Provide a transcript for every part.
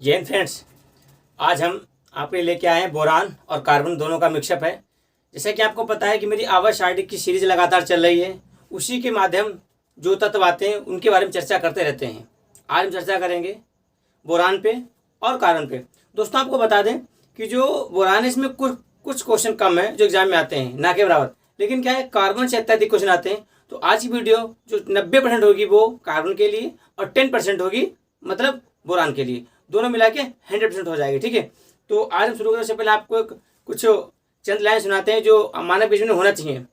जय हिंद फ्रेंड्स। आज हम आपके लिए लेके आए हैं बोरान और कार्बन दोनों का मिक्सअप है। जैसे कि आपको पता है कि मेरी आवाज़ शार्डिक की सीरीज लगातार चल रही है, उसी के माध्यम जो तत्व आते हैं उनके बारे में चर्चा करते रहते हैं। आज हम चर्चा करेंगे बोरान पे और कार्बन पे। दोस्तों आपको बता दें कि जो बोरान है इसमें कुछ क्वेश्चन कम है जो एग्जाम में आते हैं, ना के बराबर, लेकिन क्या है कार्बन से अत्यधिक क्वेश्चन आते हैं। तो आज की वीडियो जो 90% होगी वो कार्बन के लिए और 10% होगी मतलब बोरान के लिए, दोनों मिला के 100% हो जाएगी। ठीक है, तो आज हम शुरू करने से पहले आपको कुछ चंद लाइन सुनाते हैं जो मानव जीवन में होना चाहिए।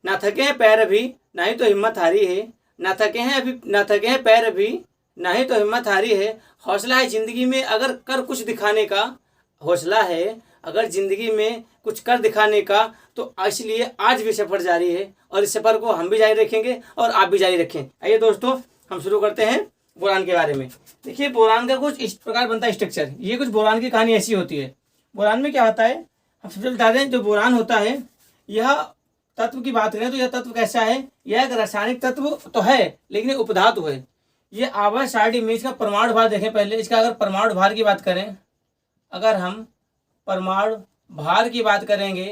ना थके हैं पैर अभी, ना ही तो हिम्मत हारी है। ना थके हैं पैर अभी, ना ही तो हिम्मत हारी है। हौसला है जिंदगी में अगर कर कुछ दिखाने का, हौसला है अगर जिंदगी में कुछ कर दिखाने का, तो इसलिए आज भी सफर जारी है और इस सफर को हम भी जारी रखेंगे और आप भी जारी रखें। आइए दोस्तों हम शुरू करते हैं बोरान के बारे में। देखिए बोरान का कुछ इस प्रकार बनता है स्ट्रक्चर। ये कुछ बोरान की कहानी ऐसी होती है। बोरान में क्या होता है, हम सबसे बता दें, जो बोरान होता है यह तत्व की बात करें तो यह तत्व कैसा है, यह एक रासायनिक तत्व तो है लेकिन उपधातु है। ये आवाज सारणी में इसका परमाणु भार देखें पहले। इसका अगर परमाणु भार की बात करें, अगर हम परमाणु भार की बात करेंगे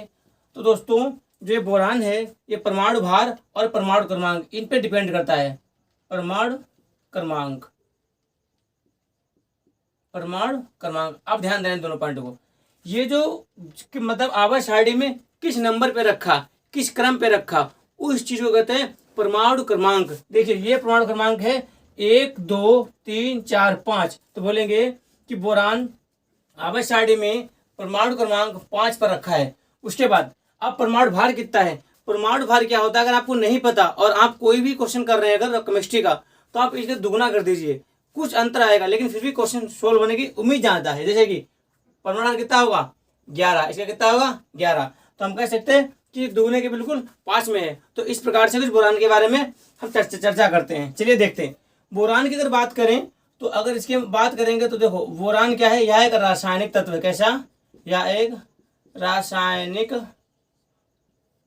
तो दोस्तों जो ये बोरान है ये परमाणु भार और परमाणु क्रमांक इन पे डिपेंड करता है। परमाणु क्रमांक आप ध्यान दें दोनों पॉइंट को। ये जो मतलब आवाज सारणी में किस नंबर पे रखा, किस क्रम पे रखा, उस चीज को कहते हैं परमाणु क्रमांक। देखिए ये परमाणु क्रमांक है 1 2 3 4 5, तो बोलेंगे कि बोरान आवाज सारणी में परमाणु क्रमांक 5 पर रखा है। उसके बाद अब परमाणु भार कितना है। परमाणु भार क्या होता है, अगर आपको नहीं पता और आप कोई भी क्वेश्चन कर रहे हैं अगर केमिस्ट्री का, तो आप इसे दुगना कर दीजिए। कुछ अंतर आएगा लेकिन फिर भी क्वेश्चन सोल्व होने की उम्मीद ज्यादा है। जैसे कि परमाणु भार कितना होगा 11, इसका कितना होगा 11, तो हम कह सकते हैं कि दुगने के बिल्कुल 5 में है। तो इस प्रकार से कुछ बोरान के बारे में हम चर्चा करते हैं। चलिए देखते हैं बोरान की अगर बात करें तो अगर इसकी बात करेंगे तो देखो बोरान क्या है, यह एक रासायनिक तत्व है। कैसा, यह एक रासायनिक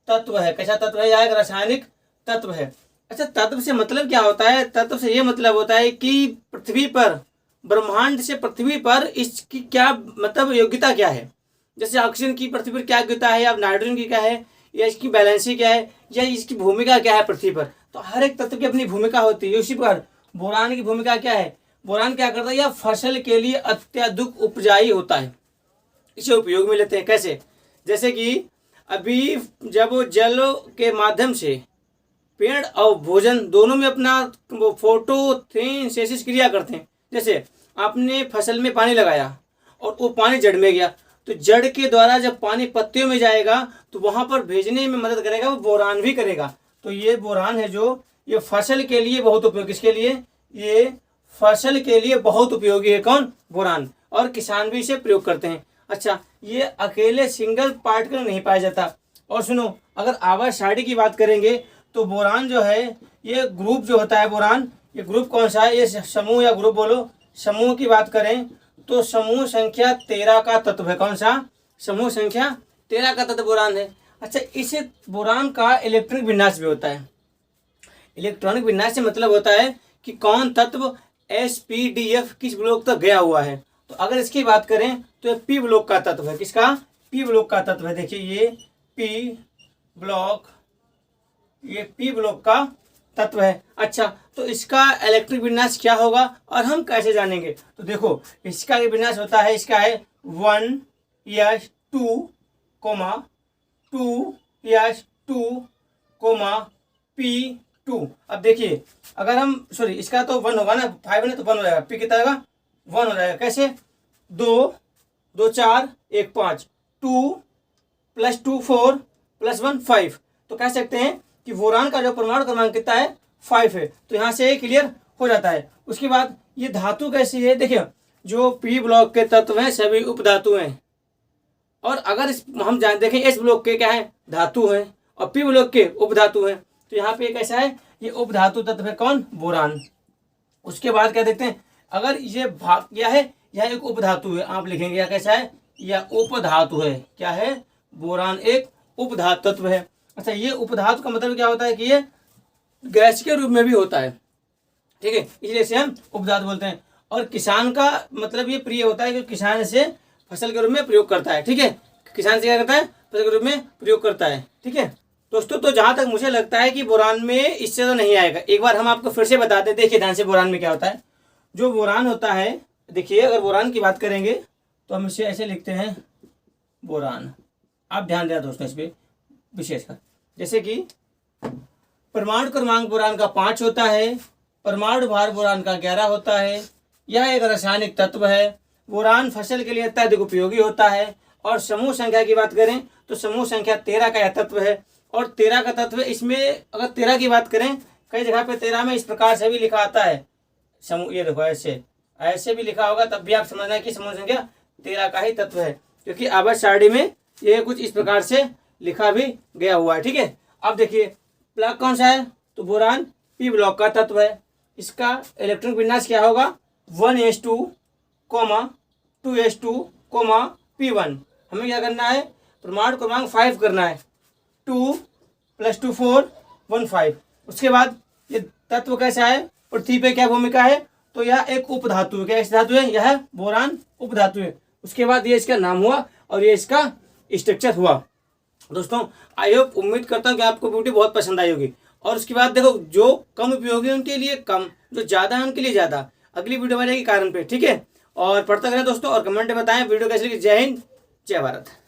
तत्व है। कैसा तत्व है, यह एक रासायनिक तत्व है। अच्छा, तत्व से मतलब क्या होता है, तत्व से ये मतलब होता है कि पृथ्वी पर, ब्रह्मांड से पृथ्वी पर इसकी क्या मतलब योग्यता क्या है। जैसे ऑक्सीजन की पृथ्वी पर क्या योग्यता है, या नाइट्रोजन की क्या है, या इसकी बैलेंसी क्या है, या इसकी भूमिका क्या है पृथ्वी पर। तो हर एक तत्व की अपनी भूमिका होती है। उसी प्रकार बोरान की भूमिका क्या है, बोरान क्या करता है, यह फसल के लिए अत्यधिक उपजाऊ होता है। इसे उपयोग में लेते हैं। कैसे, जैसे कि अभी जब जल के माध्यम से पेड़ और भोजन दोनों में अपना फोटोसिंथेसिस क्रिया करते हैं। जैसे आपने फसल में पानी लगाया और वो पानी जड़ में गया, तो जड़ के द्वारा जब पानी पत्तियों में जाएगा तो वहां पर भेजने में मदद करेगा, वो बोरान भी करेगा। तो ये बोरान है जो ये फसल के लिए बहुत उपयोगी, किसके लिए, ये फसल के लिए बहुत उपयोगी है। कौन, बोरान, और किसान भी इसे प्रयोग करते हैं। अच्छा, ये अकेले सिंगल पार्टिकल नहीं पाया जाता। और सुनो, अगर आवाज सारणी की बात करेंगे तो बोरान जो है ये ग्रुप जो होता है, बोरान ये ग्रुप कौन सा है, ये समूह या ग्रुप बोलो। समूह की बात करें तो समूह संख्या 13 का तत्व है। कौन सा, समूह संख्या 13 का तत्व बोरान है। अच्छा, इस बोरान का इलेक्ट्रॉनिक विन्यास भी होता है। इलेक्ट्रॉनिक विन्यास से मतलब होता है कि कौन तत्व SPDF किस ब्लॉक तक गया हुआ है। तो अगर इसकी बात करें तो ये P ब्लॉक का तत्व है। किसका, P ब्लॉक का तत्व है। देखिए ये P ब्लॉक, ये P ब्लॉक का तत्व है। अच्छा, तो इसका इलेक्ट्रिक विन्यास क्या होगा और हम कैसे जानेंगे, तो देखो इसका विन्यास होता है, इसका है 1s2, 2s2, P2। अब देखिए अगर हम इसका तो 1 होगा ना, 5 है तो 1 हो जाएगा, P कितना होगा 1 हो जाएगा। कैसे, 2 2 4 1 5, 2 + 2 4 + 1 5। तो कह सकते हैं कि बोरान का जो परमाणु क्रमांक कितना है 5 है। तो यहाँ से क्लियर हो जाता है। उसके बाद ये धातु कैसी है, देखिए जो P ब्लॉक के तत्व हैं सभी उपधातु हैं। और अगर हम देखें S ब्लॉक के क्या है, धातु हैं, और P ब्लॉक के उपधातु हैं। तो यहाँ पे कैसा है, ये उपधातु तत्व है। कौन, बोरान। उसके बाद क्या देखते हैं, अगर ये भाग क्या है, यह एक उपधातु है, आप लिखेंगे यह कैसा है, यह उपधातु है। क्या है, बोरान एक उपधातु तत्व है। अच्छा, ये उपधातु का मतलब क्या होता है कि ये गैस के रूप में भी होता है। ठीक है, इसलिए इसे हम उपधातु बोलते हैं। और किसान का मतलब ये प्रिय होता है कि किसान इसे फसल के रूप में प्रयोग करता है। ठीक है, किसान से क्या करता है, फसल के रूप में प्रयोग करता है। ठीक है दोस्तों, तो जहां तक मुझे लगता है कि बोरान में इससे तो नहीं आएगा। एक बार हम आपको फिर से बताते हैं, देखिए ध्यान से बोरान में क्या होता है। जो बोरान होता है, देखिए अगर बोरान की बात करेंगे तो हम इसे ऐसे लिखते हैं बोरान। आप ध्यान देना दोस्तों इस पर विशेषकर, जैसे कि परमाणु क्रमांक बोरान का 5 होता है, परमाणु भार बोरान का 11 होता है। यह एक रासायनिक तत्व है। बोरान फसल के लिए अत्यधिक उपयोगी होता है। और समूह संख्या की बात करें तो समूह संख्या 13 का यह तत्व है। और 13 का तत्व, इसमें अगर 13 की बात करें, कई जगह पे 13 में इस प्रकार से भी लिखा आता है समूह, ये देखो ऐसे ऐसे भी लिखा होगा, तब भी आप समझना कि समूह संख्या 13 का ही तत्व है, क्योंकि आवर्त सारणी में ये कुछ इस प्रकार से लिखा भी गया हुआ है। ठीक है, अब देखिए ब्लॉक कौन सा है, तो बोरान पी ब्लॉक का तत्व है। इसका इलेक्ट्रॉनिक विन्यास क्या होगा, 1s2, 2s2, P1। हमें क्या करना है, परमाणु क्रमांक 5 करना है, 2 + 2 4 1 5। उसके बाद ये तत्व कैसा है, पृथ्वी पे क्या भूमिका है, तो यह एक उपधातु है। क्या इस धातु है, यह बोरान उपधातु है। उसके बाद ये इसका नाम हुआ और ये इसका स्ट्रक्चर हुआ। दोस्तों आई होप, उम्मीद करता हूँ कि आपको वीडियो बहुत पसंद आई होगी। और उसके बाद देखो, जो कम उपयोगी है उनके लिए कम, जो ज़्यादा है उनके लिए ज़्यादा। अगली वीडियो बनेगी कारण पे। ठीक है, और पढ़ते रहें दोस्तों और कमेंट में बताएं वीडियो कैसे लगी। जय हिंद, जय भारत।